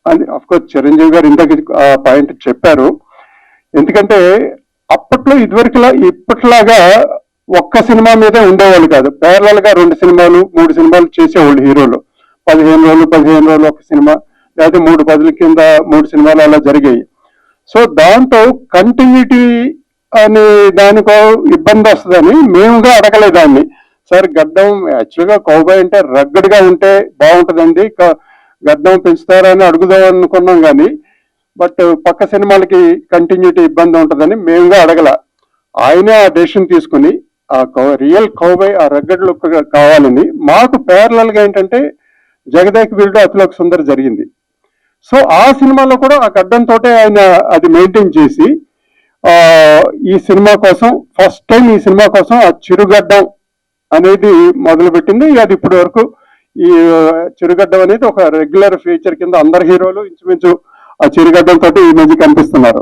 అని అఫ్కోర్స్ చిరంజీవి గారు ఇంతకు పాయింట్ చెప్పారు. ఎందుకంటే అప్పట్లో ఇదివరకులా ఇప్పట్లాగా ఒక్క సినిమా మీదే ఉండేవాళ్ళు కాదు. ప్యారలల్ గా 2 సినిమాలు 3 సినిమాలు చేసేవాళ్ళు హీరోలు. 15 రోజులు ఒక సినిమా, లేదా 3 పదుల కింద 3 సినిమాలు అలా జరిగాయి. సో దాంతో కంటిన్యూటీ అని దానికో ఇబ్బంది వస్తుందని మేముగా అడగలేదాన్ని. సార్ గడ్డం యాక్చువల్గా కౌబాయ్ అంటే రగ్గడ్గా ఉంటే బాగుంటుందండి, గడ్డం పెంచుతారని అడుగుదాం అనుకున్నాం కానీ బట్ పక్క సినిమాలకి కంటిన్యూటీ ఇబ్బంది ఉంటుందని మేముగా అడగల. ఆయనే ఆ డెసిషన్ తీసుకుని ఆ రియల్ కౌబాయ్ ఆ రగ్గడ్ లుక్ కావాలని మాకు ప్యారలల్ గా ఏంటంటే జగదేక వీరుడు అతిలోక సుందర్ జరిగింది. సో ఆ సినిమాలో కూడా ఆ గడ్డంతో ఆయన అది మెయింటైన్ చేసి ఈ సినిమా కోసం ఫస్ట్ టైం ఈ సినిమా కోసం ఆ చిరుగడ్డం అనేది మొదలుపెట్టింది. అది ఇప్పటి వరకు ఈ చిరుగడ్డం అనేది ఒక రెగ్యులర్ ఫీచర్ కింద అందరు హీరోలు ఇంచుమించు ఆ చిరుగడ్డంతో ఈ మధ్య కనిపిస్తున్నారు.